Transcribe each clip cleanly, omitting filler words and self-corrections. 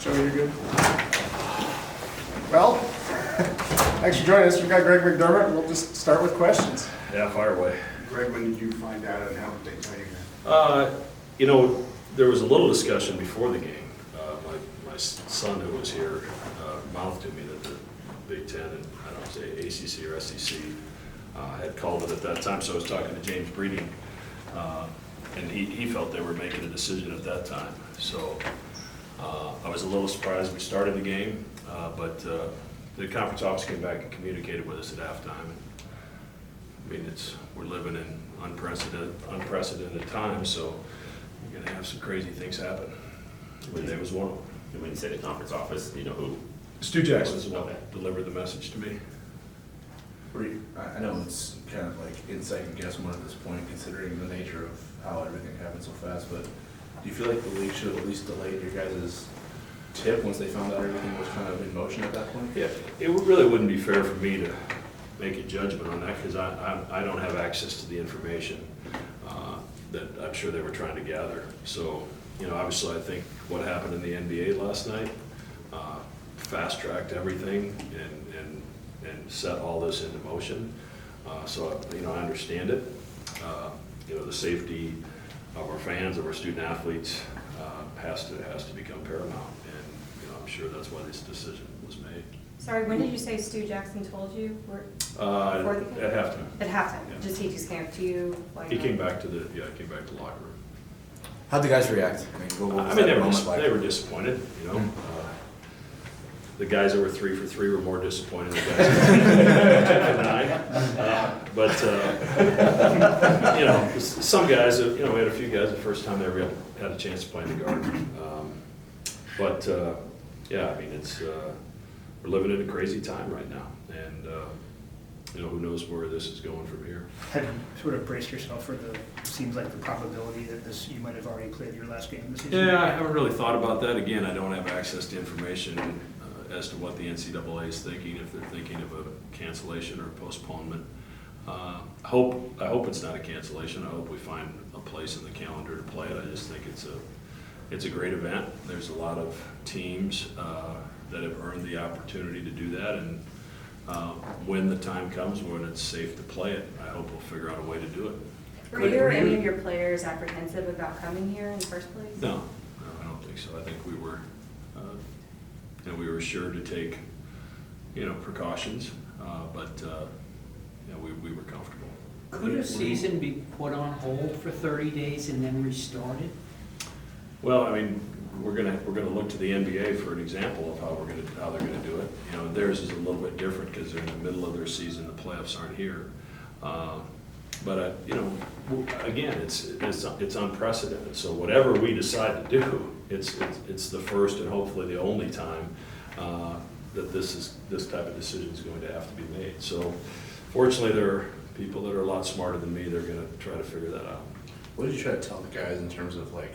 Joe, you're good? Well, thanks for joining us. We've got Greg McDermott. We'll just start with questions. Yeah, fire away. Greg, when did you find out and how did they tell you? You know, there was a little discussion before the game. My son who was here mouthed to me that the Big Ten and I don't say ACC or SEC had called it at that time. So I was talking to James Breeding, and he felt they were making a decision at that time. So I was a little surprised we started the game, but the conference office came back and communicated with us at halftime. I mean, we're living in unprecedented times, so you're gonna have some crazy things happen. Today was one of them. And when you say the conference office, do you know who? Stu Jackson's the one that delivered the message to me. I know it's kind of like insight and guess more at this point, considering the nature of how everything happened so fast, but do you feel like the league should have at least delayed your guys' tip once they found out everything was kind of in motion at that point? Yeah, it really wouldn't be fair for me to make a judgment on that because I don't have access to the information that I'm sure they were trying to gather. So, you know, obviously I think what happened in the NBA last night fast-tracked everything and set all this into motion. So, you know, I understand it. You know, the safety of our fans, of our student athletes has to become paramount. And, you know, I'm sure that's why this decision was made. Sorry, when did you say Stu Jackson told you? At halftime. At halftime? Yeah. He just came up to you? Like, He came back to the locker room. How'd the guys react? They were disappointed, you know. The guys that were 3 for 3 were more disappointed than the guys that were 10 for 9. You know, some guys, you know, we had a few guys the first time they ever had a chance to play in the Garden. Yeah, I mean, we're living in a crazy time right now, and you know, who knows where this is going from here. Have you sort of braced yourself for seems like the probability that you might have already played your last game this season? Yeah, I haven't really thought about that. Again, I don't have access to information as to what the NCAA is thinking, if they're thinking of a cancellation or a postponement. I hope it's not a cancellation. I hope we find a place in the calendar to play it. I just think it's a great event. There's a lot of teams that have earned the opportunity to do that, and when the time comes when it's safe to play it, I hope we'll figure out a way to do it. Were you or any of your players apprehensive about coming here in the first place? No, I don't think so. I think we were, you know, we were sure to take, you know, precautions, but you know, we were comfortable. Could a season be put on hold for 30 days and then restarted? Well, I mean, we're gonna look to the NBA for an example of how they're gonna do it. You know, theirs is a little bit different because they're in the middle of their season. The playoffs aren't here. But you know, again, it's unprecedented. So whatever we decide to do, it's the first and hopefully the only time that this type of decision is going to have to be made. So fortunately, there are people that are a lot smarter than me. They're going to try to figure that out. What did you try to tell the guys in terms of like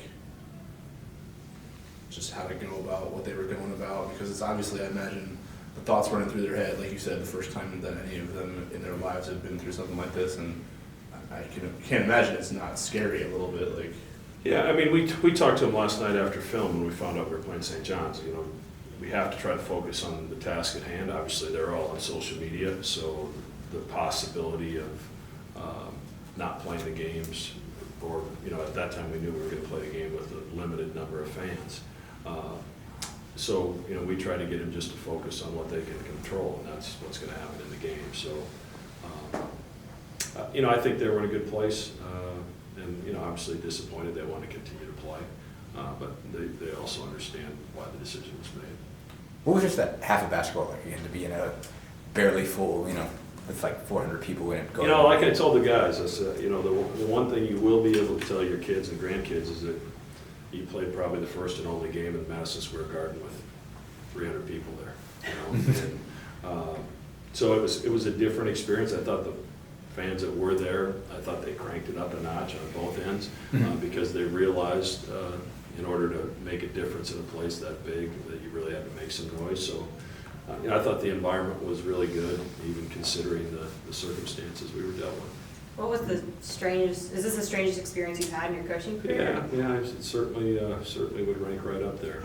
just how to go about what they were going about? Because it's obviously, I imagine, the thoughts running through their head, like you said, the first time that any of them in their lives have been through something like this, and I can't imagine it's not scary a little bit. Like, yeah, I mean, we talked to them last night after film when we found out we were playing St. John's. You know, we have to try to focus on the task at hand. Obviously, they're all on social media, so the possibility of not playing the games, or you know, at that time we knew we were going to play the game with a limited number of fans. So, you know, we try to get them just to focus on what they can control, and that's what's going to happen in the game. So, you know, I think they were in a good place, and, you know, obviously disappointed they want to continue to play, but they also understand why the decision was made. What was just that half of basketball like again, to be in a barely full, you know, with like 400 people in it? You know, like I told the guys, I said, you know, the one thing you will be able to tell your kids and grandkids is that you played probably the first and only game in Madison Square Garden with 300 people there. You know? So it was a different experience. I thought the fans that were there, I thought they cranked it up a notch on both ends because they realized in order to make a difference in a place that big that you really had to make some noise. So you know, I thought the environment was really good, even considering the circumstances we were dealt with. What was the strangest, is this the strangest experience you've had in your coaching career? Yeah, it certainly would rank right up there.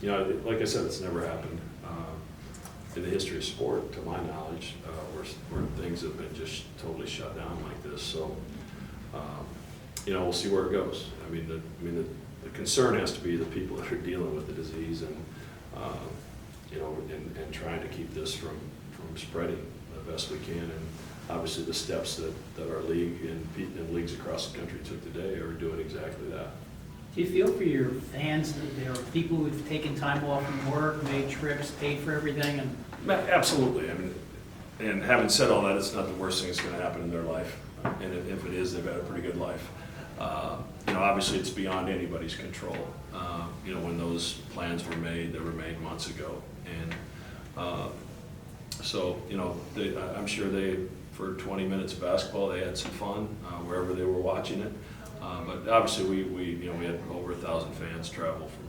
You know, like I said, it's never happened in the history of sport, to my knowledge, where things have been just totally shut down like this. So, you know, we'll see where it goes. I mean, the concern has to be the people that are dealing with the disease, and you know, and trying to keep this from spreading the best we can. And obviously, the steps that our league and leagues across the country took today are doing exactly that. Do you feel for your fans that there are people who've taken time off from work, made trips, paid for everything, and Absolutely. I mean, and having said all that, it's not the worst thing that's going to happen in their life. And if it is, they've had a pretty good life. You know, obviously, it's beyond anybody's control. You know, when those plans were made, they were made months ago. And so, you know, I'm sure for 20 minutes of basketball, they had some fun wherever they were watching it. But obviously, we had over 1,000 fans travel from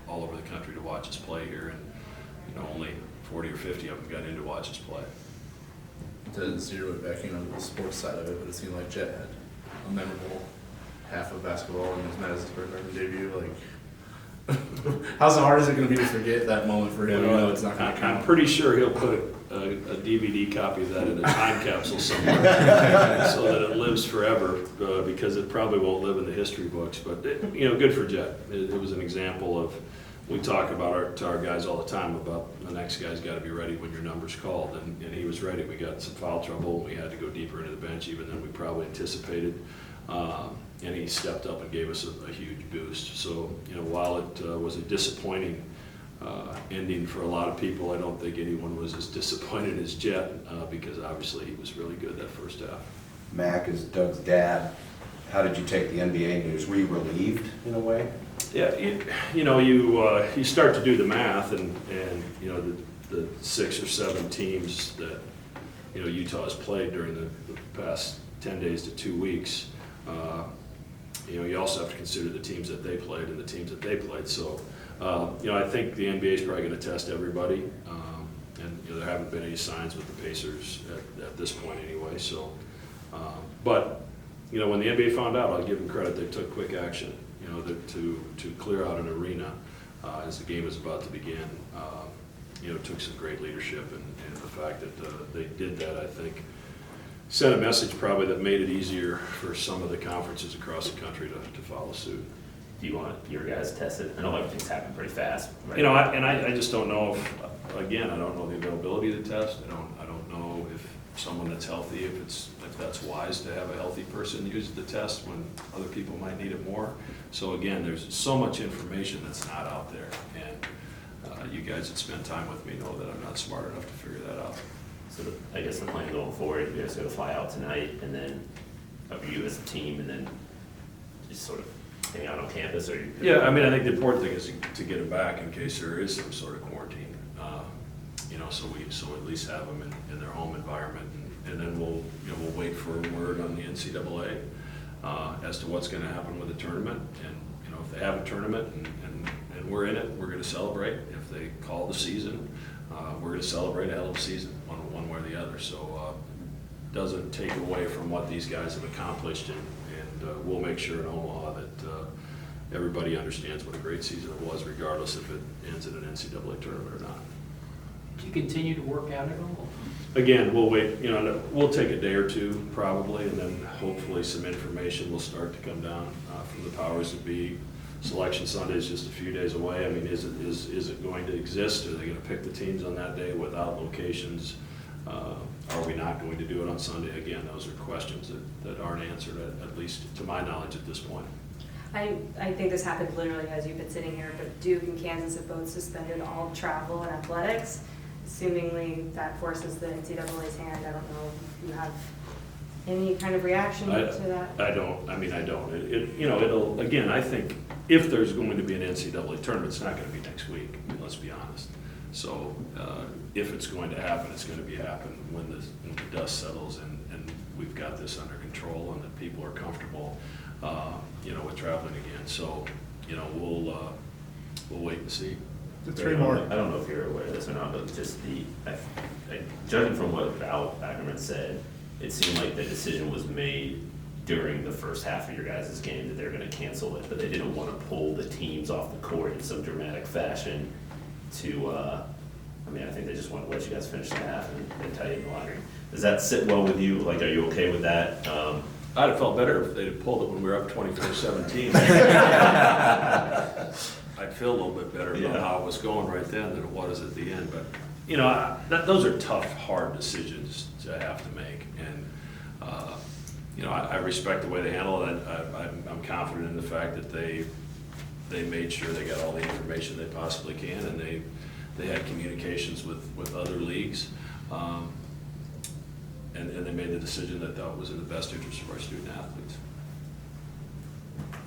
all over the country to watch us play here, and you know, only 40 or 50 of them got in to watch us play. To zero it back in on the sports side of it, but it seemed like Jet had a memorable half of basketball in his Madison Square Garden debut. Like, how hard is it going to be to forget that moment for him? You know, it's not going to count. I'm pretty sure he'll put a DVD copy of that in a time capsule somewhere so that it lives forever, because it probably won't live in the history books. But you know, good for Jet. It was an example of, we talk about to our guys all the time about the next guy's got to be ready when your number's called, and he was ready. We got in some foul trouble. We had to go deeper into the bench even than we probably anticipated, and he stepped up and gave us a huge boost. So, you know, while it was a disappointing ending for a lot of people, I don't think anyone was as disappointed as Jet, because obviously he was really good that first half. Mac is Doug's dad. How did you take the NBA news? Were you relieved in a way? Yeah, you know, you start to do the math, and you know, the 6 or 7 teams that, you know, Utah has played during the past 10 days to 2 weeks. You know, you also have to consider the teams that they played and the teams that they played. So, you know, I think the NBA is probably going to test everybody, and you know, there haven't been any signs with the Pacers at this point anyway. So, but you know, when the NBA found out, I'll give them credit. They took quick action. You know, to clear out an arena as the game was about to begin. You know, it took some great leadership, and the fact that they did that, I think, sent a message probably that made it easier for some of the conferences across the country to follow suit. Do you want your guys tested? I know everything's happened pretty fast. Right? You know, I just don't know if, again, I don't know the availability of the test. I don't know if someone that's healthy, if that's wise to have a healthy person use the test when other people might need it more. So again, there's so much information that's not out there, and you guys that spend time with me know that I'm not smart enough to figure that out. So I guess the plan going forward, you guys going to fly out tonight, and then you as a team, and then just sort of hang out on campus, or? Yeah, I mean, I think the important thing is to get them back in case there is some sort of quarantine. You know, so at least have them in their home environment, and then we'll wait for word on the NCAA as to what's going to happen with the tournament. And you know, if they have a tournament and we're in it, we're going to celebrate. If they call the season, we're going to celebrate a hell of a season, one way or the other. So doesn't take away from what these guys have accomplished, and we'll make sure in Omaha that everybody understands what a great season it was, regardless if it ends in an NCAA tournament or not. do you continue to work out at all? Again, we'll wait, you know, we'll take a day or two probably, and then hopefully some information will start to come down from the powers that be. Selection Sunday is just a few days away. I mean, is it going to exist? Are they going to pick the teams on that day without locations? Are we not going to do it on Sunday? Again, those are questions that aren't answered, at least to my knowledge at this point. I think this happened literally as you've been sitting here, but Duke and Kansas have both suspended all travel and athletics. Assumingly that forces the NCAA's hand. I don't know if you have any kind of reaction to that. I don't. I mean, I don't. It'll, again, I think if there's going to be an NCAA tournament, it's not going to be next week. I mean, let's be honest. So if it's going to happen, it's going to happen when the dust settles and we've got this under control and that people are comfortable, with traveling again. So, we'll wait and see. Three more. I don't know if you're aware of this or not, but just judging from what Val Ackerman said, it seemed like the decision was made during the first half of your guys' game that they're gonna cancel it, but they didn't wanna pull the teams off the court in some dramatic fashion to, I mean, I think they just wanna let you guys finish the half and tie you in the locker room. Does that sit well with you? Like, are you okay with that? I'd have felt better if they'd have pulled it when we were up 24-17. I'd feel a little bit better about how it was going right then than it was at the end. But, you know, those are tough, hard decisions to have to make. And, you know, I respect the way they handle it. I'm confident in the fact that they made sure they got all the information they possibly can, and they had communications with other leagues. And they made the decision that thought was in the best interest of our student athletes.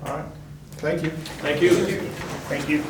All right, thank you. Thank you. Thank you.